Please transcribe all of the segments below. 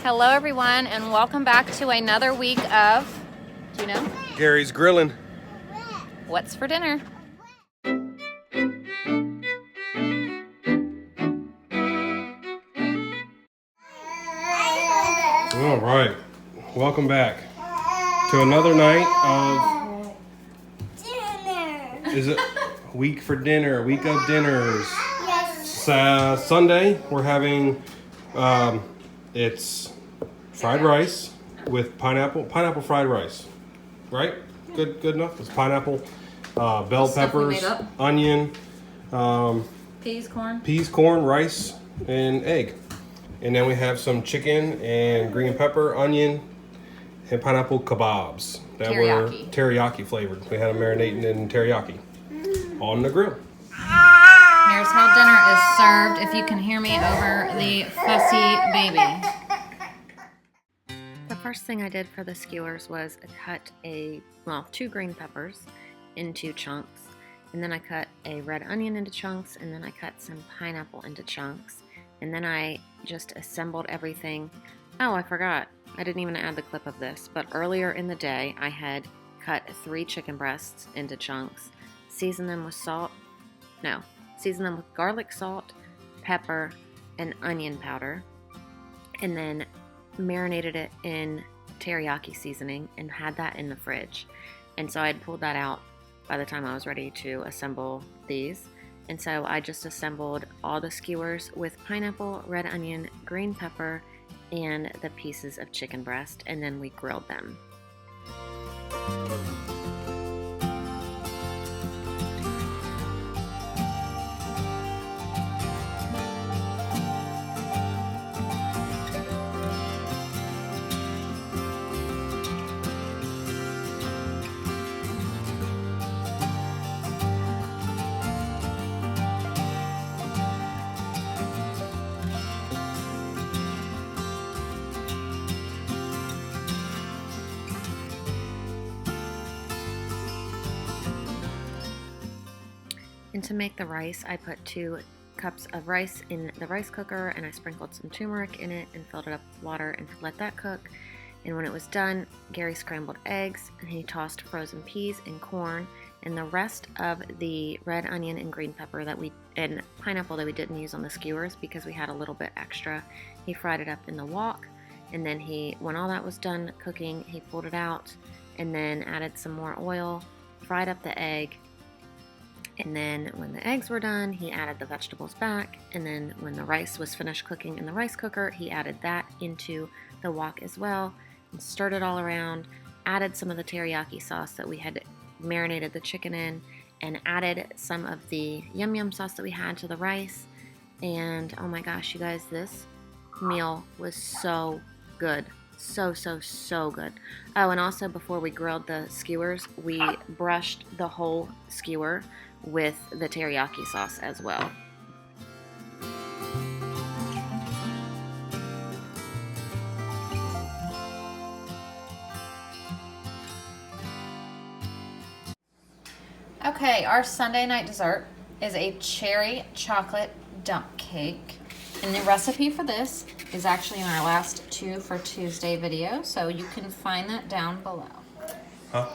Hello everyone and welcome back to another week of, do you know? Gary's Grilling. What's for dinner? All right, welcome back to another night of dinner. Is it week for dinner? Week of dinners. Yes. Sunday we're having it's fried rice with pineapple fried rice, right? Good enough. It's pineapple, bell Stuff we peppers, made up. onion, Peas, corn, rice, and egg. And then we have some chicken and green pepper, onion, and pineapple kebabs that were teriyaki flavored. We had them marinating in teriyaki on the grill. Here's how dinner is served if you can hear me over the fussy baby. The first thing I did for the skewers was I cut two green peppers into chunks, and then I cut a red onion into chunks, and then I cut some pineapple into chunks, and then I just assembled everything. Oh, I forgot. I didn't even add the clip of this, but earlier in the day I had cut 3 chicken breasts into chunks, seasoned them with garlic, salt, pepper, and onion powder, and then marinated it in teriyaki seasoning and had that in the fridge. And so I had pulled that out by the time I was ready to assemble these. And so I just assembled all the skewers with pineapple, red onion, green pepper, and the pieces of chicken breast, and then we grilled them. And to make the rice, I put 2 cups of rice in the rice cooker, and I sprinkled some turmeric in it and filled it up with water and let that cook. And when it was done, Gary scrambled eggs, and he tossed frozen peas and corn, and the rest of the red onion and green pepper and pineapple that we didn't use on the skewers because we had a little bit extra, he fried it up in the wok. And then when all that was done cooking, he pulled it out and then added some more oil, fried up the egg. And then when the eggs were done, he added the vegetables back. And then when the rice was finished cooking in the rice cooker, he added that into the wok as well and stirred it all around, added some of the teriyaki sauce that we had marinated the chicken in, and added some of the yum yum sauce that we had to the rice. And oh my gosh, you guys, this meal was so good. So good. Oh, and also before we grilled the skewers, we brushed the whole skewer with the teriyaki sauce as well. Okay, our Sunday night dessert is a cherry chocolate dump cake. And the recipe for this is actually in our last 2 for Tuesday video, so you can find that down below. Huh?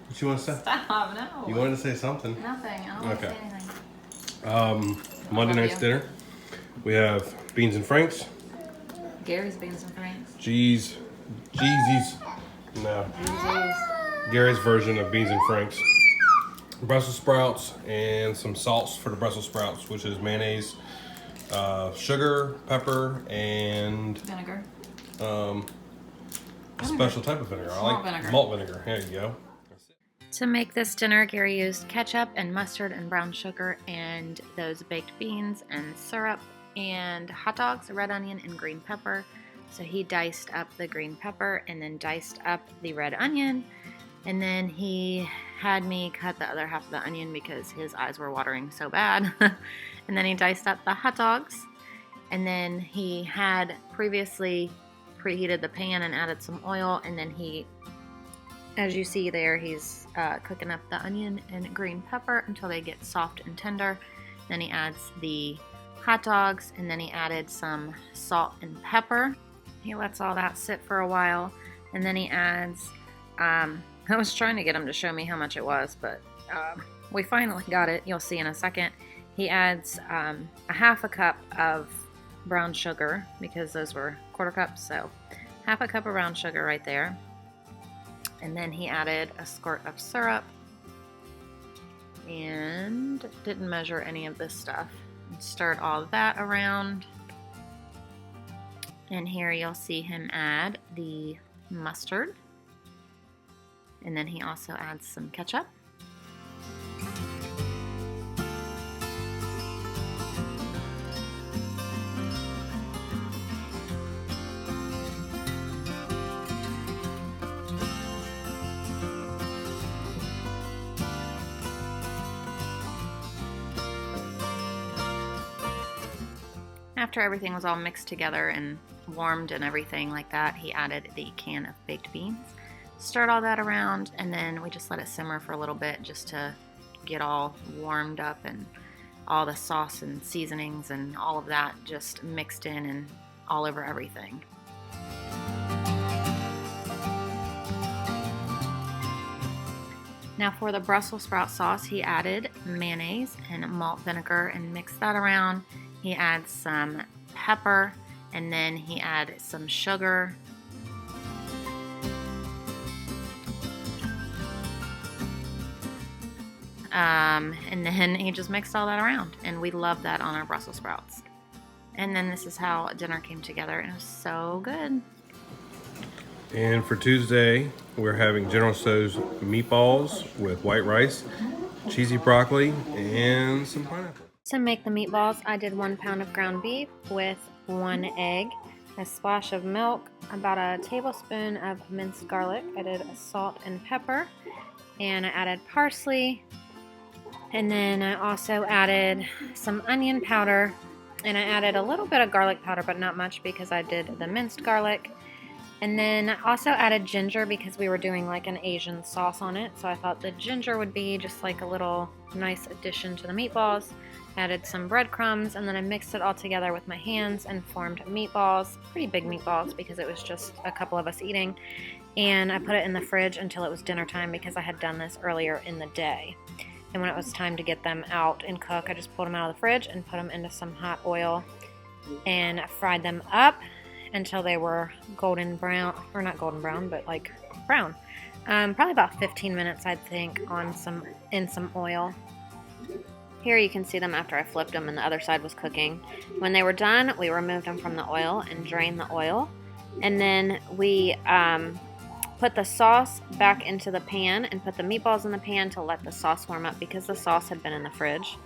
What you want to say? Stop, no. You wanted to say something? Nothing, I don't want to say anything. Monday night's dinner. We have beans and franks. Gary's beans and franks. Jeezy's. No. Gary's version of beans and franks. Brussels sprouts and some salts for the Brussels sprouts, which is mayonnaise, sugar, pepper, and Vinegar. A special type of vinegar. Malt vinegar. There you go. To make this dinner, Gary used ketchup and mustard and brown sugar and those baked beans and syrup and hot dogs, red onion, and green pepper. So he diced up the green pepper and then diced up the red onion. And then he had me cut the other half of the onion because his eyes were watering so bad. And then he diced up the hot dogs. And then he had previously preheated the pan and added some oil. And then as you see there, he's cooking up the onion and green pepper until they get soft and tender. Then he adds the hot dogs, and then he added some salt and pepper. he lets all that sit for a while, and then he adds, I was trying to get him to show me how much it was, but we finally got it. You'll see in a second. He adds a half a cup of brown sugar, because those were quarter cups, so half a cup of brown sugar right there. And then he added a squirt of syrup, and didn't measure any of this stuff. And stirred all of that around. And here you'll see him add the mustard. And then he also adds some ketchup. After everything was all mixed together and warmed and everything like that, he added the can of baked beans. Stirred all that around, and then we just let it simmer for a little bit just to get all warmed up and all the sauce and seasonings and all of that just mixed in and all over everything. Now for the Brussels sprout sauce, he added mayonnaise and malt vinegar and mixed that around. He adds some pepper, and then he added some sugar. And then he just mixed all that around, and we love that on our Brussels sprouts. And then this is how dinner came together, and it was so good. And for Tuesday, we're having General Tso's meatballs with white rice, cheesy broccoli, and some pineapple. To make the meatballs, I did 1 pound of ground beef with 1 egg, a splash of milk, about a tablespoon of minced garlic. I did salt and pepper, and I added parsley, and then I also added some onion powder, and I added a little bit of garlic powder, but not much because I did the minced garlic. And then I also added ginger because we were doing like an Asian sauce on it, so I thought the ginger would be just like a little nice addition to the meatballs. Added some breadcrumbs, and then I mixed it all together with my hands and formed meatballs, pretty big meatballs because it was just a couple of us eating. And I put it in the fridge until it was dinner time because I had done this earlier in the day. And when it was time to get them out and cook, I just pulled them out of the fridge and put them into some hot oil and fried them up until they were golden brown, or not golden brown, but like brown. Probably about 15 minutes, I think, in some oil. Here you can see them after I flipped them and the other side was cooking. When they were done, we removed them from the oil and drained the oil. And then we put the sauce back into the pan and put the meatballs in the pan to let the sauce warm up because the sauce had been in the fridge.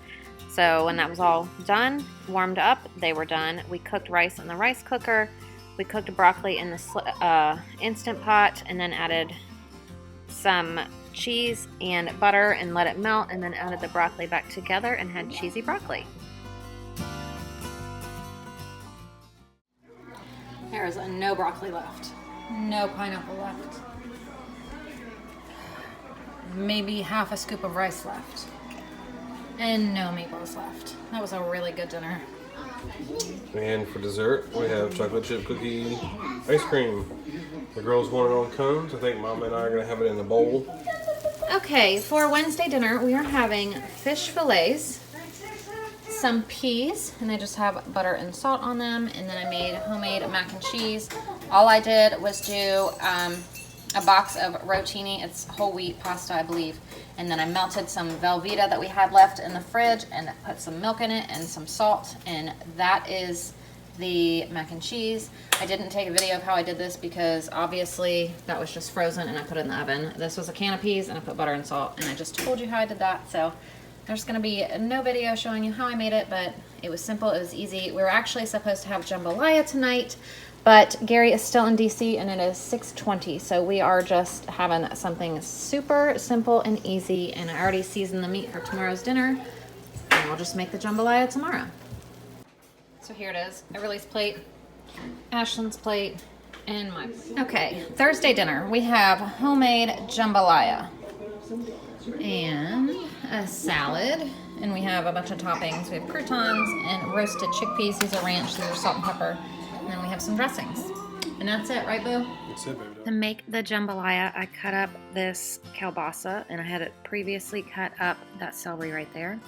So when that was all done, warmed up, they were done. We cooked rice in the rice cooker. We cooked broccoli in the Instant Pot, and then added some cheese and butter and let it melt, and then added the broccoli back together and had cheesy broccoli. There is no broccoli left. No pineapple left. Maybe half a scoop of rice left. And no meatballs left. That was a really good dinner. And for dessert, we have chocolate chip cookie ice cream. The girls want it on cones. I think Mom and I are going to have it in a bowl. Okay, for Wednesday dinner, we are having fish fillets, some peas, and they just have butter and salt on them, and then I made homemade mac and cheese. All I did was do a box of rotini. It's whole wheat pasta, I believe, and then I melted some Velveeta that we had left in the fridge and put some milk in it and some salt, and that is the mac and cheese. I didn't take a video of how I did this because obviously that was just frozen and I put it in the oven. This was a can of peas and I put butter and salt, and I just told you how I did that. So there's gonna be no video showing you how I made it, but it was simple, it was easy. We were actually supposed to have jambalaya tonight, but Gary is still in DC and it is 6:20. So we are just having something super simple and easy, and I already seasoned the meat for tomorrow's dinner, and we'll just make the jambalaya tomorrow. So here it is, Everly's plate, Ashlyn's plate, and my plate. Okay, Thursday dinner, we have homemade jambalaya and a salad, and we have a bunch of toppings. We have croutons and roasted chickpeas. These are ranch, these are salt and pepper, and then we have some dressings. And that's it, right, Boo? That's it, baby. To make the jambalaya, I cut up this kielbasa, and I had it previously cut up that celery right there.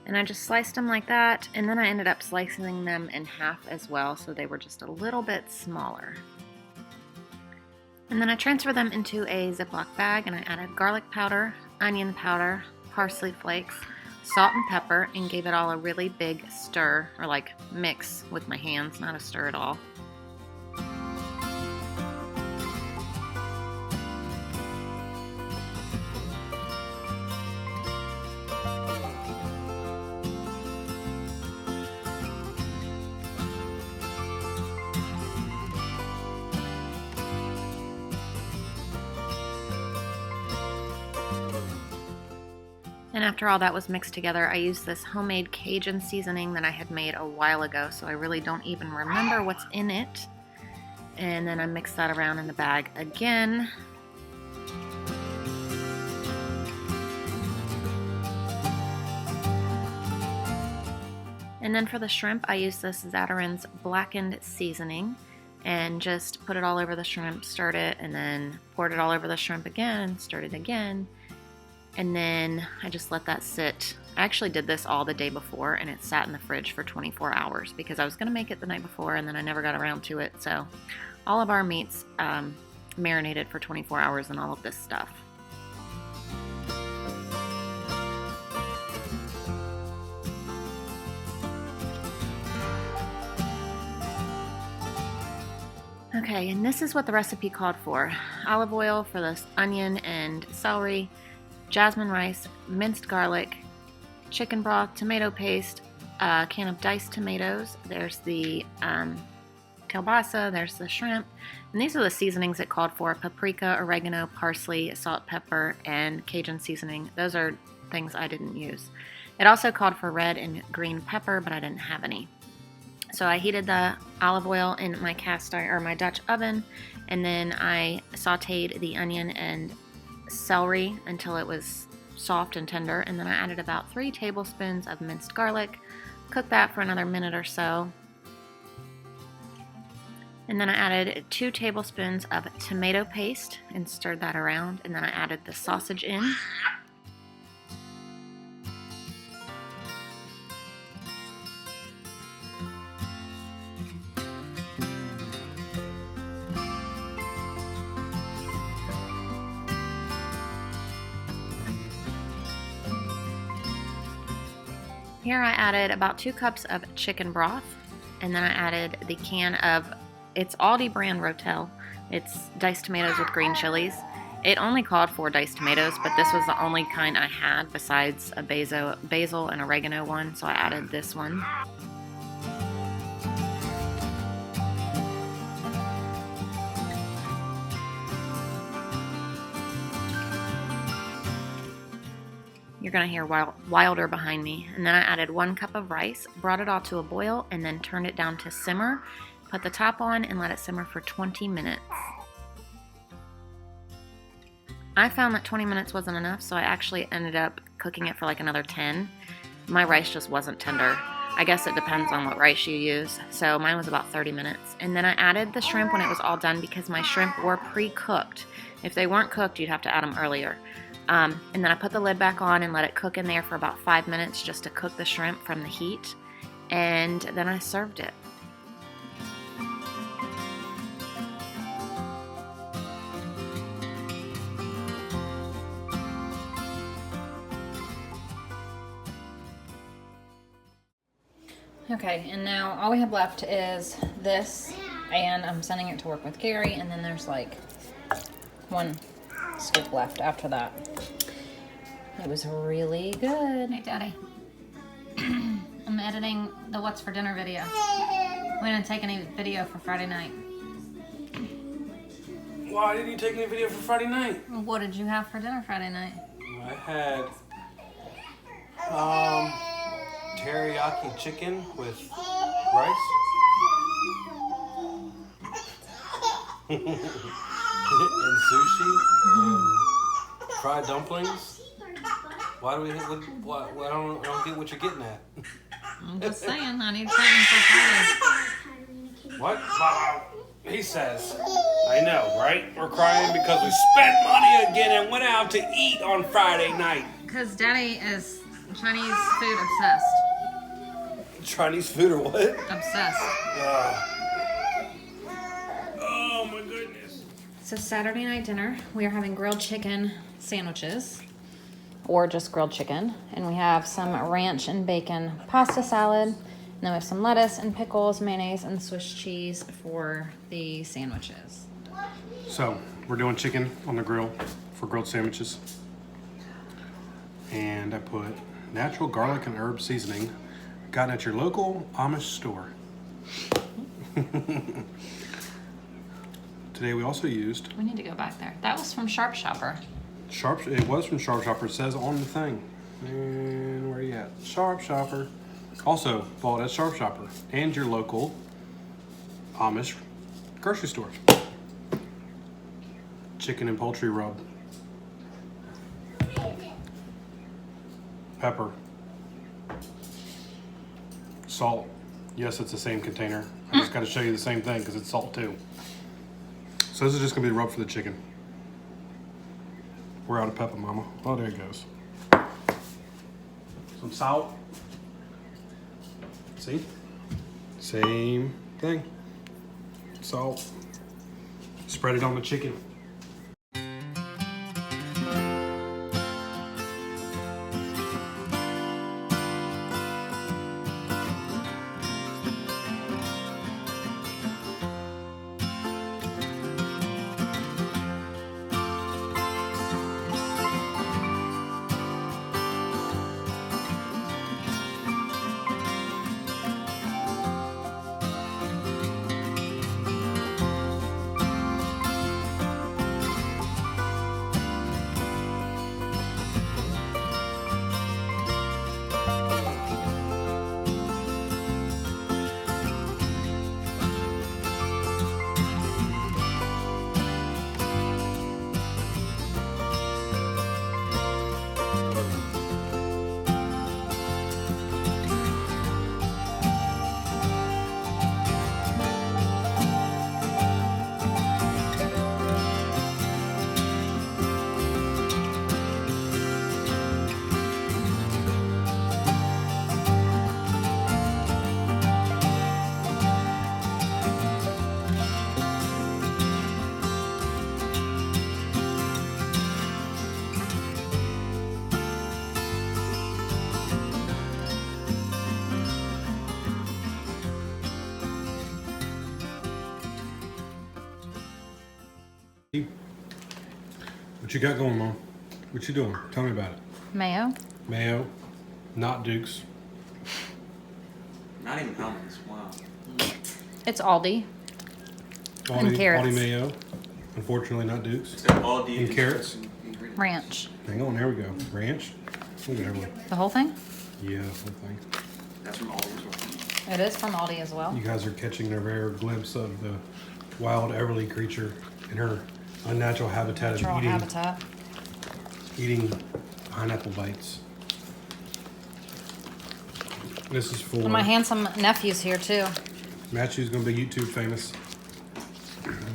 And I just sliced them like that, and then I ended up slicing them in half as well, so they were just a little bit smaller. And then I transferred them into a Ziploc bag, and I added garlic powder, onion powder, parsley flakes, salt and pepper, and gave it all a really big stir, or like mix with my hands, not a stir at all. And after all that was mixed together, I used this homemade Cajun seasoning that I had made a while ago, so I really don't even remember what's in it. And then I mixed that around in the bag again. And then for the shrimp, I used this Zatarain's blackened seasoning and just put it all over the shrimp, stirred it, and then poured it all over the shrimp again, stirred it again. And then I just let that sit. I actually did this all the day before, and it sat in the fridge for 24 hours because I was going to make it the night before, and then I never got around to it. So all of our meats marinated for 24 hours in all of this stuff. Okay, and this is what the recipe called for. Olive oil for this onion and celery, jasmine rice, minced garlic, chicken broth, tomato paste, a can of diced tomatoes. There's the kielbasa, there's the shrimp, and these are the seasonings it called for: paprika, oregano, parsley, salt, pepper, and Cajun seasoning. Those are things I didn't use. It also called for red and green pepper, but I didn't have any. So I heated the olive oil in my cast iron or my Dutch oven, and then I sauteed the onion and celery until it was soft and tender, and then I added about 3 tablespoons of minced garlic, cooked that for another minute or so, and then I added 2 tablespoons of tomato paste and stirred that around, and then I added the sausage in. Here I added about 2 cups of chicken broth, and then I added the can of, it's Aldi brand Rotel. It's diced tomatoes with green chilies. It only called for diced tomatoes, but this was the only kind I had besides a basil and oregano one, so I added this one. You're gonna hear Wilder behind me. And then I added 1 cup of rice, brought it all to a boil, and then turned it down to simmer. Put the top on and let it simmer for 20 minutes. I found that 20 minutes wasn't enough, so I actually ended up cooking it for like another 10. My rice just wasn't tender. I guess it depends on what rice you use. So mine was about 30 minutes. And then I added the shrimp when it was all done because my shrimp were pre-cooked. If they weren't cooked, you'd have to add them earlier. And then I put the lid back on and let it cook in there for about 5 minutes just to cook the shrimp from the heat. And then I served it. Okay, and now all we have left is this, and I'm sending it to work with Gary, and then there's like 1 scoop left after that. It was really good. Hey, Daddy. I'm editing the What's for Dinner video. We didn't take any video for Friday night. Why didn't you take any video for Friday night? What did you have for dinner Friday night? I had teriyaki chicken with rice. And sushi and fried dumplings. Why do we? I don't get what you're getting at. I'm just saying, I need something for Friday. What? He says, I know, right? We're crying because we spent money again and went out to eat on Friday night. Because Daddy is Chinese food obsessed. Chinese food or what? Obsessed. Oh my goodness. So Saturday night dinner, we are having grilled chicken sandwiches. Or just grilled chicken. And we have some ranch and bacon pasta salad. And then we have some lettuce and pickles, mayonnaise, and Swiss cheese for the sandwiches. So, we're doing chicken on the grill for grilled sandwiches. And I put natural garlic and herb seasoning gotten at your local Amish store. Today we also used... We need to go back there. That was from Sharp Shopper. It was from Sharp Shopper. It says on the thing. And where are you at? Sharp Shopper. Also bought at Sharp Shopper and your local Amish grocery stores. Chicken and poultry rub. Pepper. Salt. Yes, it's the same container. I just got to show you the same thing because it's salt too. So this is just going to be the rub for the chicken. We're out of pepper, Mama. Oh, there it goes. Some salt. See? Same thing. Salt. Spread it on the chicken. What you got going, Mom? What you doing? Tell me about it. Mayo. Mayo, not Duke's. Not even almonds. Wow. It's Aldi. And carrots. Aldi mayo. Unfortunately, not Duke's. It's got all the And carrots. ingredients. Ranch. Hang on, there we go. Ranch. Look at everyone. The whole thing? Yeah, whole thing. That's from Aldi as well. It is from Aldi as well. You guys are catching a rare glimpse of the wild Everly creature in her unnatural habitat Natural of habitat. eating pineapple bites. This is for And my handsome nephew's here too. Matthew's gonna be YouTube famous.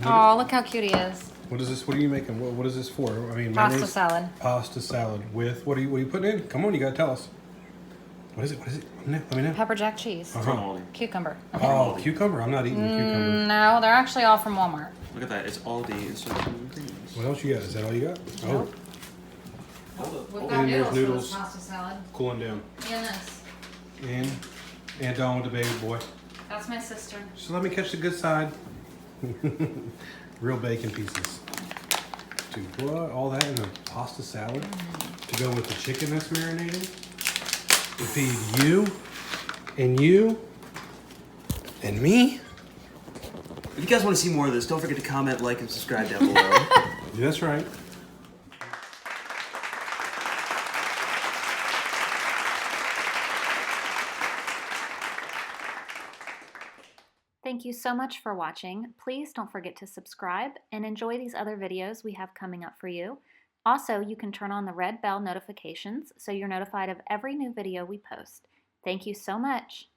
Oh, look how cute he is. What is this? What are you making? What is this for? I mean, Pasta mayonnaise? salad. Pasta salad with what are you putting in? Come on, you gotta tell us. What is it? What is it? Let me know. Pepper jack cheese. Uh-huh. From Aldi. Cucumber. Oh, cucumber. I'm not eating cucumber. No, they're actually all from Walmart. Look at that. It's Aldi instruction ingredients. What else you got? Is that all you got? Nope. Hold up. We've And got there's noodles for noodles. this pasta salad. Cooling down. And this. And Don with the baby boy. That's my sister. So let me catch the good side. Real bacon pieces. Dude, what? All that in a pasta salad to go with the chicken that's marinated? To feed you and me? If you guys want to see more of this, don't forget to comment, like, and subscribe down below. Yeah, that's right. Thank you so much for watching. Please don't forget to subscribe and enjoy these other videos we have coming up for you. Also, you can turn on the red bell notifications so you're notified of every new video we post. Thank you so much.